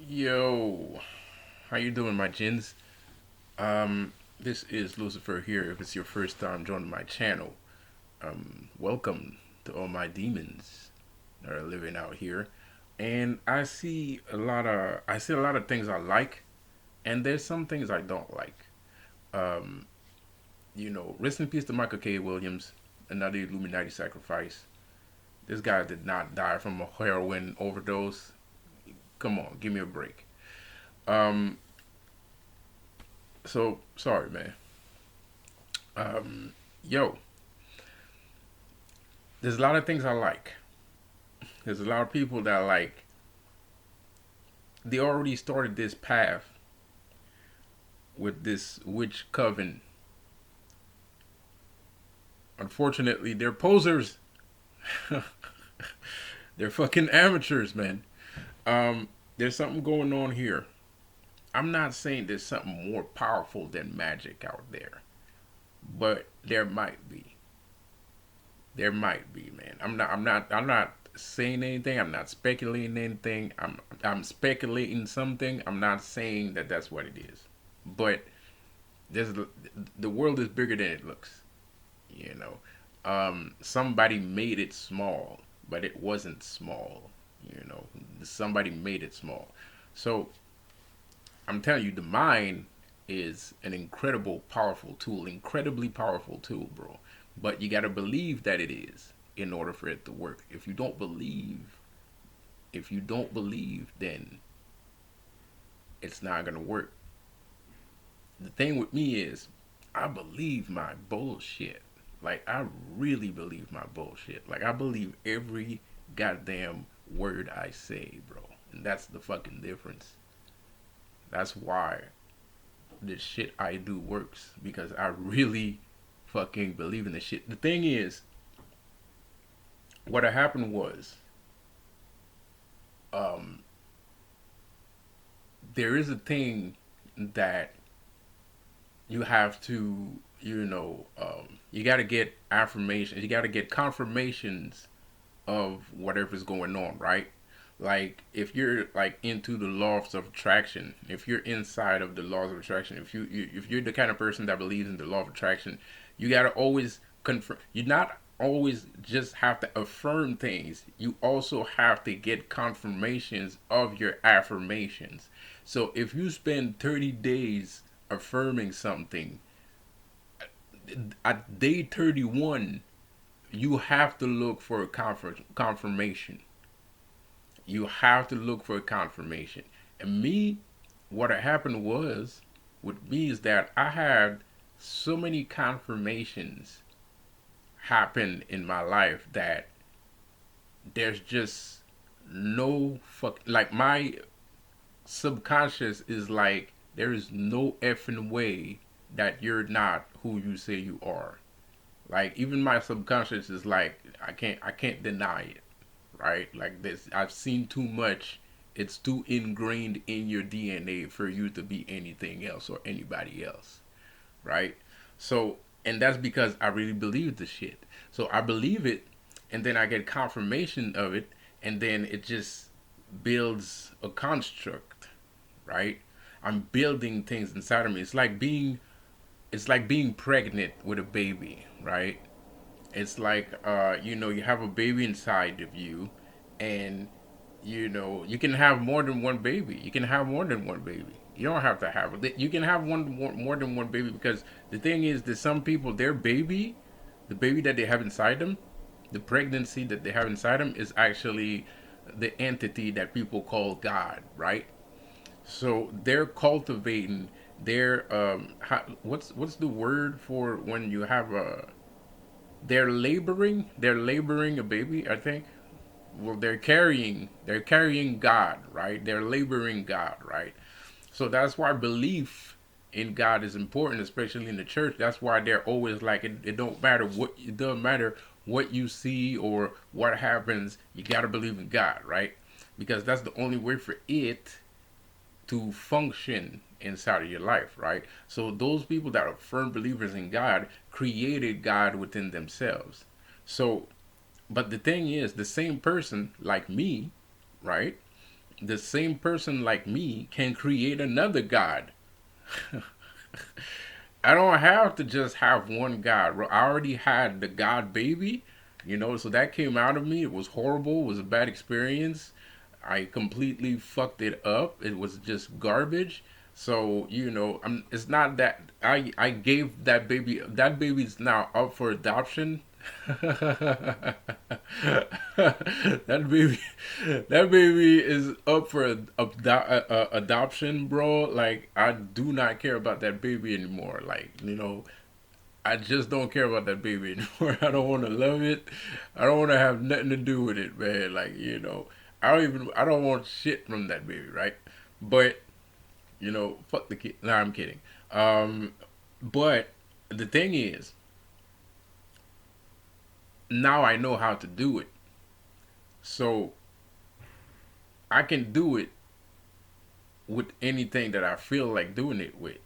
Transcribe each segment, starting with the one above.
Yo, how you doing, my gins? This is Lucifer here. If it's your first time joining my channel, welcome to all my demons that are living out here. And I see a lot of things I like, and there's some things I don't like. Um, rest in peace to Michael K. Williams, another Illuminati sacrifice. This guy did not die from a heroin overdose. Come on, give me a break. Um, so sorry, man. Yo, there's a lot of things I like. There's a lot of people that they already started this path with this witch coven. Unfortunately, they're posers. They're fucking amateurs, man. There's something going on here. I'm not saying there's something more powerful than magic out there, but there might be. There might be, man. I'm not saying anything. I'm not speculating anything. I'm speculating something. I'm not saying that that's what it is. But there's the world is bigger than it looks. You know, somebody made it small, but it wasn't small. Somebody made it small. So I'm telling you, the mind is an incredible, powerful tool, incredibly powerful tool, bro. But you got to believe that it is in order for it to work. If you don't believe, then it's not gonna work. The thing with me is, I believe my bullshit. Like, I really believe my bullshit. Like, I believe every goddamn word I say, bro. And that's the fucking difference. That's why the shit I do works. Because I really fucking believe in this shit. The thing is, what had happened was, um, there is a thing that you have to, you got to get affirmations, you got to get confirmations of whatever's going on, right? Like, if you're like into the laws of attraction, if you're inside of the laws of attraction, if you're the kind of person that believes in the law of attraction, you got to always confirm. You not always just have to affirm things, you also have to get confirmations of your affirmations. So if you spend 30 days affirming something, at day 31 you have to look for a confirmation. You have to look for a confirmation. And me, what had happened was, with me, is that I had so many confirmations happen in my life that there's just no fuck, like, my subconscious is like, there is no effing way that you're not who you say you are. Like, even my subconscious is like, I can't deny it, right? Like, this, I've seen too much. It's too ingrained in your DNA for you to be anything else or anybody else, right? So, and that's because I really believe the shit. So I believe it, and then I get confirmation of it, and then it just builds a construct, right? I'm building things inside of me. It's like being pregnant with a baby, right? It's like, you have a baby inside of you, and you can have more than one baby. You can have more than one baby. You don't have to have it. You can have more than one baby, because the thing is that some people, their baby, the baby that they have inside them, the pregnancy that they have inside them, is actually the entity that people call God, right? So they're cultivating their what's the word for when you have a, they're laboring a baby, I think. Well, they're carrying God, right? They're laboring God, right? So that's why belief in God is important, especially in the church. That's why they're always like, it doesn't matter what you see or what happens, you got to believe in God, right? Because that's the only way for it to function inside of your life, right? So those people that are firm believers in God created God within themselves. So, but the thing is, the same person like me, right? the same person like me can create another God. I don't have to just have one God. I already had the God baby, so that came out of me. It was horrible. It was a bad experience. I completely fucked it up. It was just garbage. So it's not that I gave that baby. That baby's now up for adoption. that baby, that baby is up for adoption, bro. Like, I do not care about that baby anymore. Like, I just don't care about that baby anymore. I don't want to love it. I don't want to have nothing to do with it, man. Like, I don't want shit from that baby, right? But, fuck the kid. Nah, I'm kidding. But the thing is, now I know how to do it. So I can do it with anything that I feel like doing it with,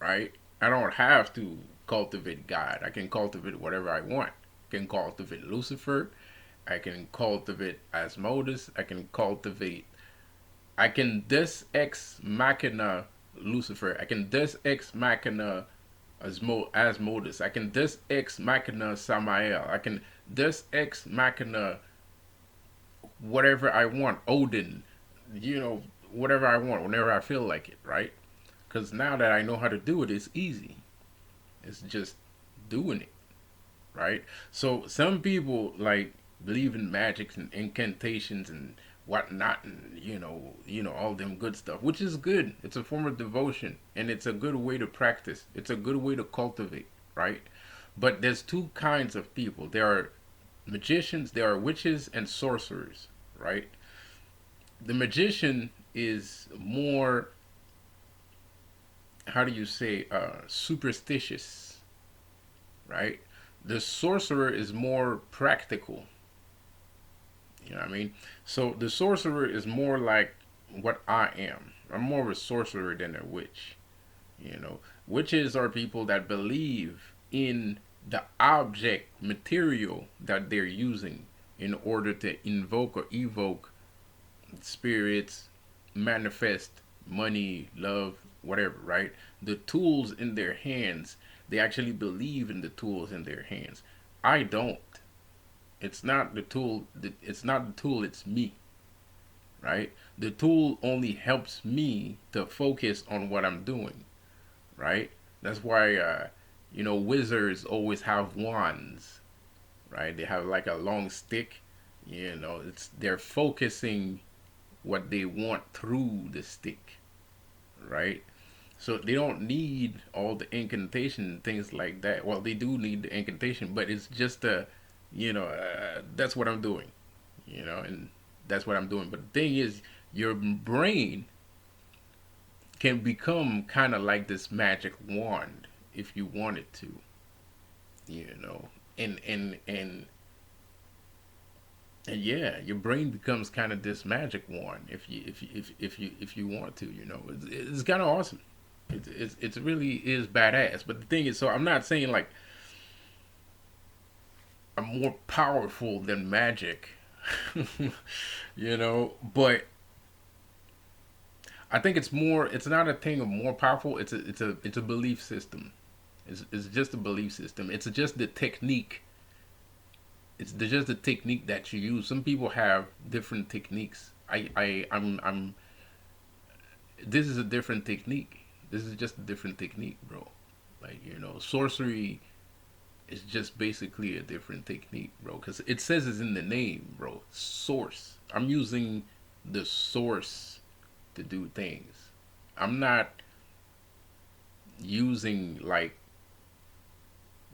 right? I don't have to cultivate God. I can cultivate whatever I want. I can cultivate Lucifer. I can cultivate Asmodeus. I can Deus Ex Machina Lucifer. I can Deus Ex Machina Asmodeus. I can Deus Ex Machina Samael. I can Deus Ex Machina whatever I want. Odin. Whatever I want, whenever I feel like it, right? Because now that I know how to do it, it's easy. It's just doing it, right? So some people like believe in magics and incantations and whatnot, and all them good stuff, which is good. It's a form of devotion, and it's a good way to practice. It's a good way to cultivate, right? But there's two kinds of people. There are magicians, there are witches, and sorcerers, right? The magician is more, how do you say, superstitious, right? The sorcerer is more practical. You know what I mean? So the sorcerer is more like what I am. I'm more of a sorcerer than a witch. Witches are people that believe in the object material that they're using in order to invoke or evoke spirits, manifest money, love, whatever, right? The tools in their hands, they actually believe in the tools in their hands. I don't. It's not the tool, it's me, right? The tool only helps me to focus on what I'm doing, right? That's why wizards always have wands, right? They have like a long stick. They're focusing what they want through the stick, right? So they don't need all the incantation and things like that. Well, they do need the incantation, but it's just that's what I'm doing, and that's what I'm doing. But the thing is, your brain can become kind of like this magic wand if you want it to, you know, and yeah, your brain becomes kind of this magic wand if you want to, it's kind of awesome. It really is badass. But the thing is, so I'm not saying like I'm more powerful than magic, but I think it's more. It's not a thing of more powerful. It's a belief system. It's just a belief system. It's just the technique. Just the technique that you use. Some people have different techniques. I'm. This is a different technique. This is just a different technique, bro. Like, sorcery is just basically a different technique, bro. Because it says it's in the name, bro. Source. I'm using the source to do things. I'm not using like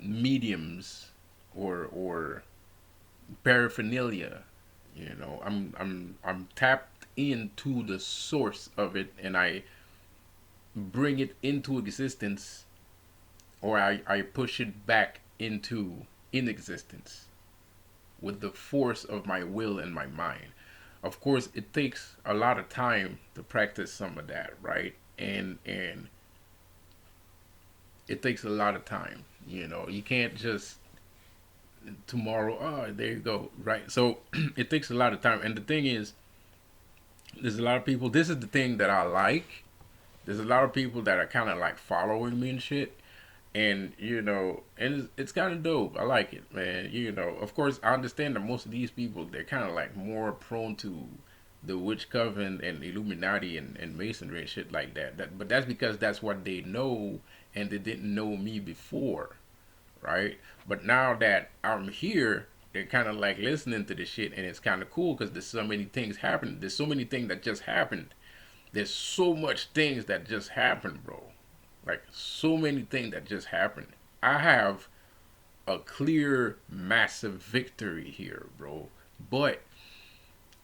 mediums or paraphernalia. I'm tapped into the source of it, and I bring it into existence, or I push it back into inexistence with the force of my will and my mind. Of course, it takes a lot of time to practice some of that, right? And it takes a lot of time. You can't just tomorrow. Oh, there you go, right? So it takes a lot of time. And the thing is, there's a lot of people. This is the thing that I like. There's a lot of people that are kind of like following me and shit. And and it's kind of dope. I like it, man. Of course, I understand that most of these people, they're kind of like more prone to the witch coven and Illuminati and Masonry and shit like that. But that's because that's what they know, and they didn't know me before, right? But now that I'm here, they're kind of like listening to the shit, and it's kind of cool because there's so many things happening. There's so many things that just happened. There's so much things that just happened, bro. Like so many things that just happened. I have a clear, massive victory here, bro. But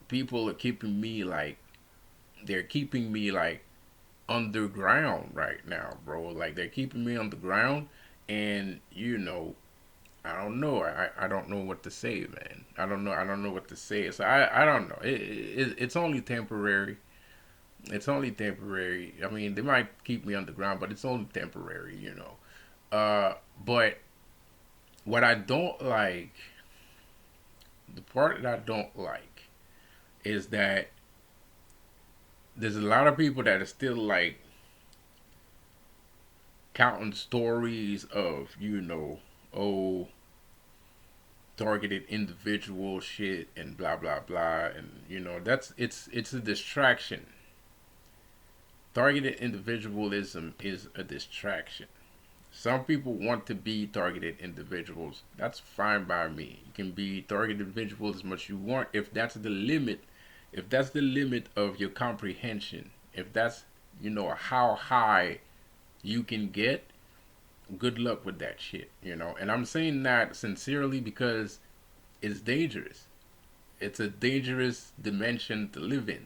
people are keeping me like they're keeping me like underground right now, bro. Like they're keeping me on the ground, and I don't know. I don't know what to say, man. I don't know what to say. So I don't know. It's only temporary. It's only temporary. I mean, they might keep me underground, but it's only temporary. But what I don't like, the part that I don't like, is that there's a lot of people that are still like counting stories of, oh, targeted individual shit and blah blah blah, and that's it's a distraction. Targeted individualism is a distraction. Some people want to be targeted individuals. That's fine by me. You can be targeted individuals as much as you want if that's the limit. If that's the limit of your comprehension. If that's how high you can get, good luck with that shit. And I'm saying that sincerely because it's dangerous. It's a dangerous dimension to live in.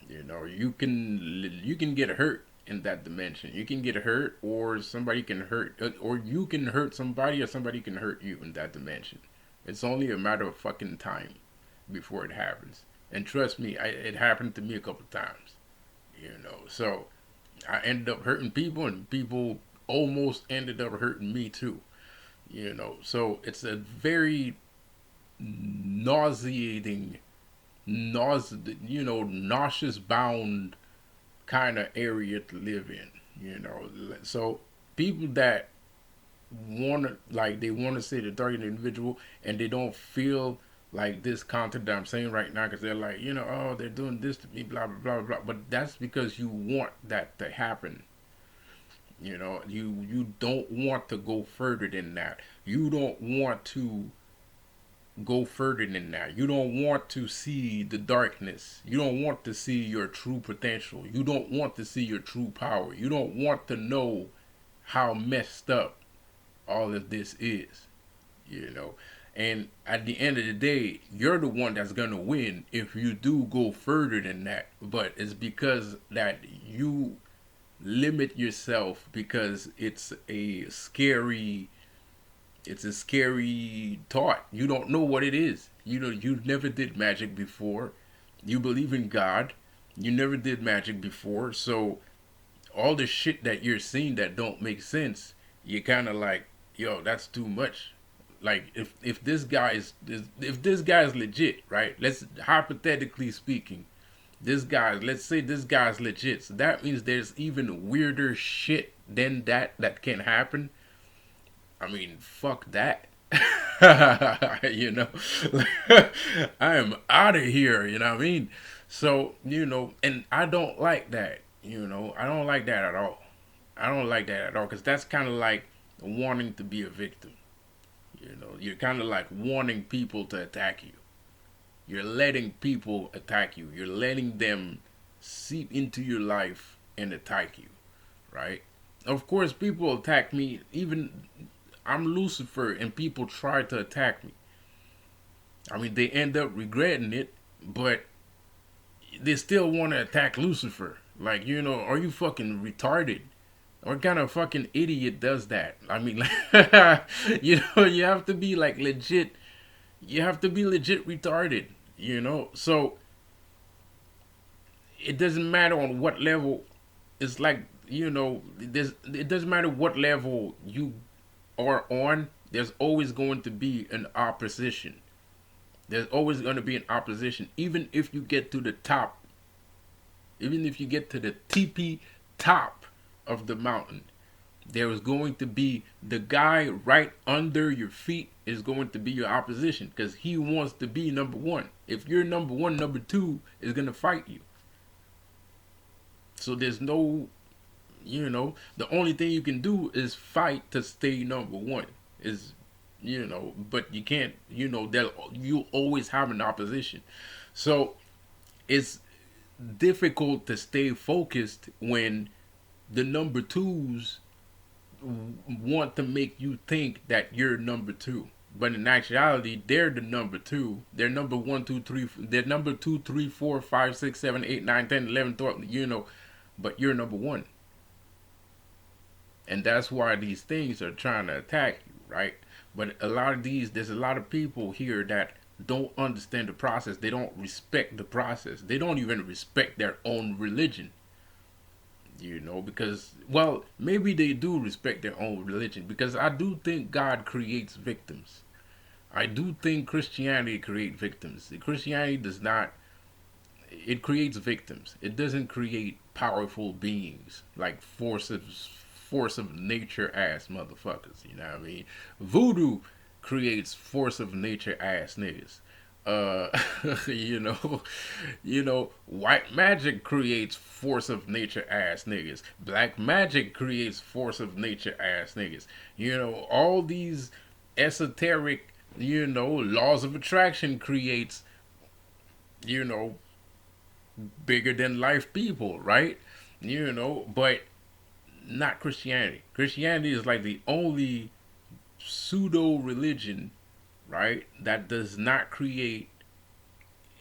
You can get hurt in that dimension. You can get hurt, or somebody can hurt, or you can hurt somebody, or somebody can hurt you in that dimension. It's only a matter of fucking time before it happens. And trust me, it happened to me a couple times. So I ended up hurting people, and people almost ended up hurting me too. So it's a very nauseating, nauseous bound kind of area to live in. So people that they want to say the target individual, and they don't feel like this content that I'm saying right now, because they're like, oh, they're doing this to me, blah blah blah blah. But that's because you want that to happen. You don't want to go further than that. You don't want to go further than that. You don't want to see the darkness. You don't want to see your true potential. You don't want to see your true power. You don't want to know how messed up all of this is. you know. And at the end of the day, you're the one that's gonna win if you do go further than that. But it's because that you limit yourself because it's a scary thought. You don't know what it is. You never did magic before. You believe in God. You never did magic before. So all the shit that you're seeing that don't make sense, you kind of like, yo, that's too much. Like if this guy is if this guy is legit, right? Let's hypothetically speaking, let's say this guy's legit. So that means there's even weirder shit than that can happen. I mean, fuck that. you know, I am out of here. You know what I mean? So and I don't like that. I don't like that at all. I don't like that at all because that's kind of like wanting to be a victim. You're kind of like wanting people to attack you. You're letting people attack you. You're letting them seep into your life and attack you, right? Of course, people attack me. Even I'm Lucifer, and people try to attack me. I mean, they end up regretting it, but they still want to attack Lucifer. Like, are you fucking retarded? What kind of fucking idiot does that? I mean, like, you have to be like legit. You have to be legit retarded. So it doesn't matter on what level. It's like it doesn't matter what level you are on. There's always going to be an opposition. There's always going to be an opposition, even if you get to the top. even if you get to the tippy top of the mountain, there is going to be the guy right under your feet is going to be your opposition because he wants to be number one. If you're number one, number two is going to fight you. So there's no, the only thing you can do is fight to stay number one. Is, but you can't, you always have an opposition. So it's difficult to stay focused when the number twos want to make you think that you're number two. But in actuality, they're the number two. They're number one, two, three. They're number two, three, 4, 5, 6, 7, 8, 9, 10, 11, 12. But you're number one. And that's why these things are trying to attack you, right? But there's a lot of people here that don't understand the process. They don't respect the process. They don't even respect their own religion. Because, well, maybe they do respect their own religion, because I do think God creates victims. I do think Christianity creates victims. Christianity does not. It creates victims. It doesn't create powerful beings like force of nature ass motherfuckers. You know what I mean? Voodoo creates force of nature ass niggas. uh white magic creates force of nature ass niggas. Black magic creates force of nature ass niggas. All these esoteric, laws of attraction creates, you know bigger than life people, right? But not Christianity. Christianity is like the only pseudo religion, right, that does not create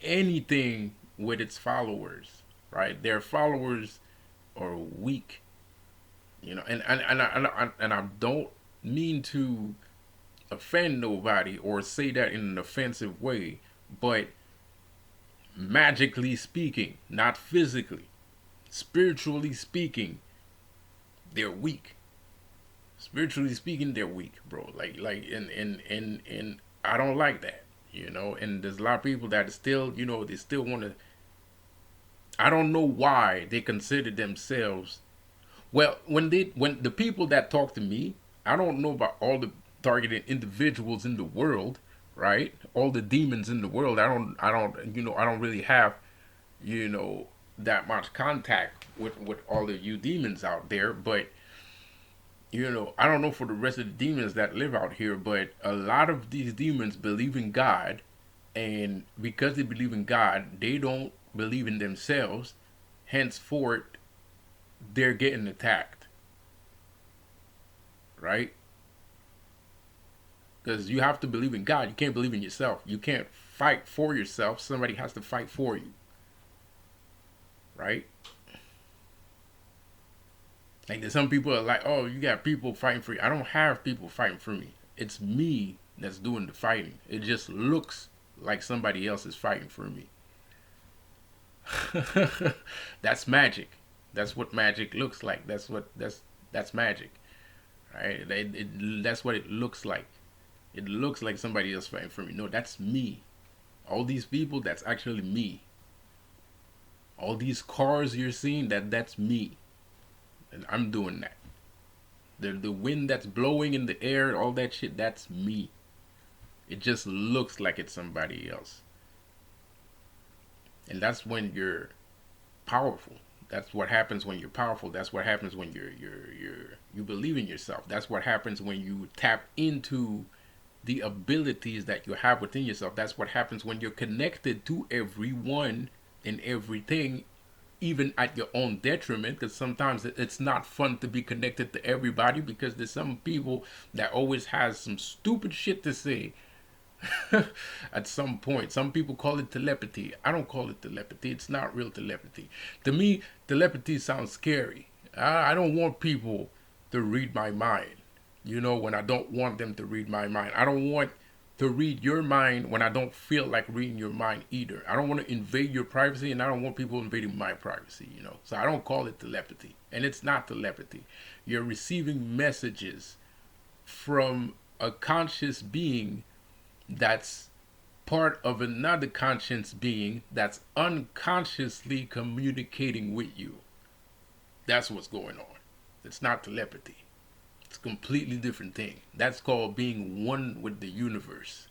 anything with its followers, right? Their followers are weak, and I don't mean to offend nobody or say that in an offensive way, but magically speaking, not physically, spiritually speaking, they're weak. Spiritually speaking, they're weak, bro. And I don't like that, And there's a lot of people that still, they still want to. I don't know why they consider themselves. Well, when the people that talk to me, I don't know about all the targeted individuals in the world, right? All the demons in the world. I don't really have, that much contact with all of you demons out there, but I don't know for the rest of the demons that live out here, but a lot of these demons believe in God, and because they believe in God, they don't believe in themselves. Henceforth, they're getting attacked, right? Because you have to believe in God. You can't believe in yourself. You can't fight for yourself. Somebody has to fight for you, right? Like, there's some people are like, oh, you got people fighting for you. I don't have people fighting for me. It's me that's doing the fighting. It just looks like somebody else is fighting for me. That's magic. That's what magic looks like. That's magic, right? That's what it looks like. It looks like somebody else fighting for me. No, that's me. All these people, that's actually me. All these cars you're seeing, that's me. And I'm doing that. The wind that's blowing in the air, all that shit, that's me. It just looks like it's somebody else. And that's when you're powerful. That's what happens when you're powerful. That's what happens when you believe in yourself. That's what happens when you tap into the abilities that you have within yourself. That's what happens when you're connected to everyone and everything, even at your own detriment, because sometimes it's not fun to be connected to everybody, because there's some people that always has some stupid shit to say at some point. Some people call it telepathy. I don't call it telepathy. It's not real telepathy. To me, telepathy sounds scary. I don't want people to read my mind, when I don't want them to read my mind. I don't want to read your mind when I don't feel like reading your mind either. I don't want to invade your privacy, and I don't want people invading my privacy, So I don't call it telepathy. And it's not telepathy. You're receiving messages from a conscious being that's part of another conscious being that's unconsciously communicating with you. That's what's going on. It's not telepathy. It's a completely different thing. That's called being one with the universe.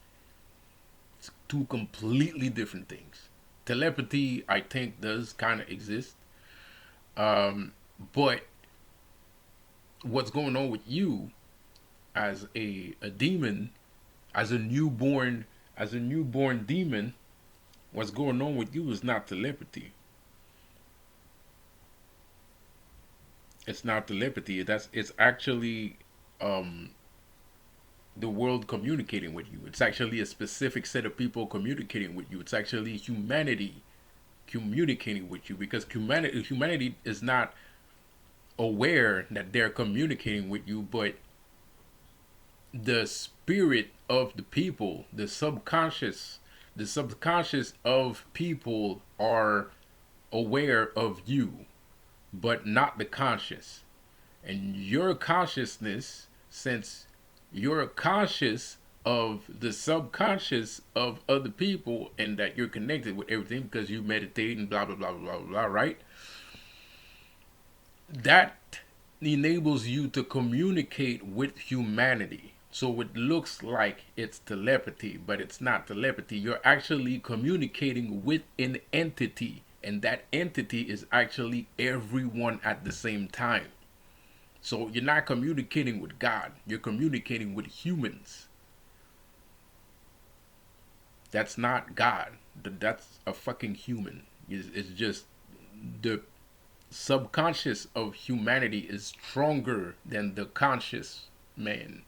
It's two completely different things. Telepathy, I think, does kind of exist. But what's going on with you as a demon, as a newborn demon, what's going on with you is not telepathy. It's not telepathy. It's actually the world communicating with you. It's actually a specific set of people communicating with you. It's actually humanity communicating with you, because humanity is not aware that they're communicating with you, but the spirit of the people, the subconscious of people are aware of you, but not the conscious. And your consciousness, since you're conscious of the subconscious of other people and that you're connected with everything because you meditate and blah blah blah blah blah, right? That enables you to communicate with humanity. So it looks like it's telepathy, but it's not telepathy. You're actually communicating with an entity, and that entity is actually everyone at the same time. So you're not communicating with God, you're communicating with humans. That's not God. That's a fucking human. It's just the subconscious of humanity is stronger than the conscious man.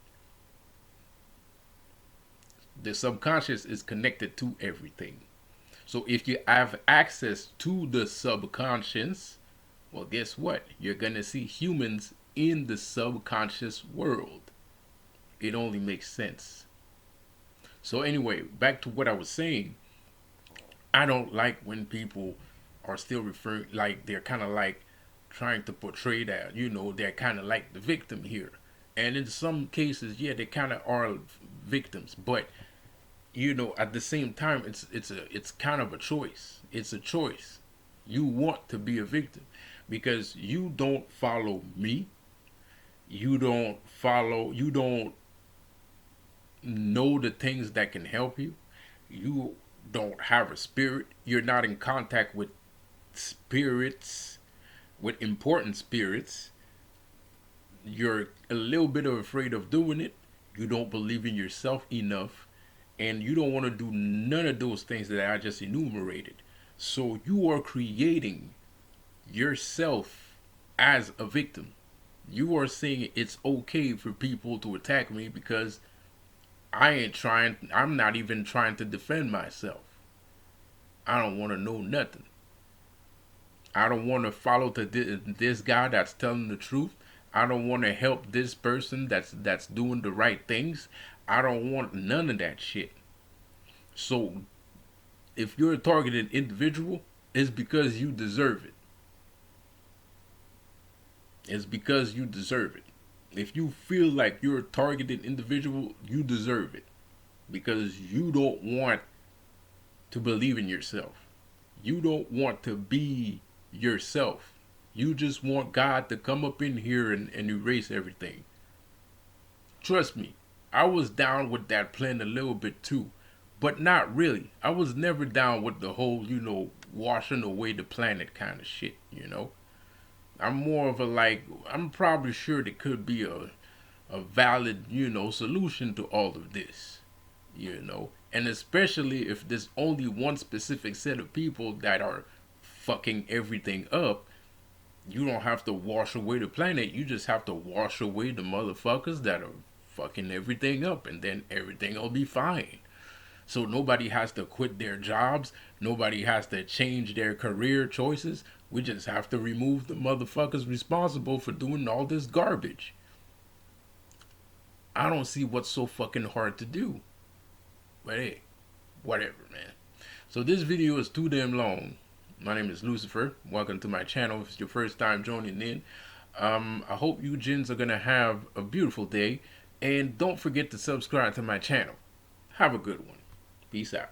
The subconscious is connected to everything. So if you have access to the subconscious, well, guess what? You're going to see humans in the subconscious world. It only makes sense. So anyway, back to what I was saying. I don't like when people are still referring, like they're kind of like trying to portray that, they're kind of like the victim here. And in some cases, yeah, they kind of are victims, but at the same time, it's kind of a choice. It's a choice. You want to be a victim because you don't follow me. You don't know the things that can help you. You don't have a spirit. You're not in contact with spirits, with important spirits. You're a little bit afraid of doing it. You don't believe in yourself enough, and you don't want to do none of those things that I just enumerated. So you are creating yourself as a victim. You are saying it's okay for people to attack me because I'm not even trying to defend myself. I don't want to know nothing. I don't want to follow this guy that's telling the truth. I don't want to help this person that's doing the right things. I don't want none of that shit. So if you're a targeted individual, it's because you deserve it. It's because you deserve it. If you feel like you're a targeted individual, you deserve it. Because you don't want to believe in yourself. You don't want to be yourself. You just want God to come up in here and erase everything. Trust me, I was down with that plan a little bit too. But not really. I was never down with the whole, washing away the planet kind of shit, I'm more of I'm probably sure there could be a valid, solution to all of this, And especially if there's only one specific set of people that are fucking everything up, you don't have to wash away the planet. You just have to wash away the motherfuckers that are fucking everything up, and then everything will be fine. So nobody has to quit their jobs. Nobody has to change their career choices. We just have to remove the motherfuckers responsible for doing all this garbage. I don't see what's so fucking hard to do. But hey, whatever, man. So this video is too damn long. My name is Lucifer. Welcome to my channel if it's your first time joining in. I hope you gins are going to have a beautiful day. And don't forget to subscribe to my channel. Have a good one. Peace out.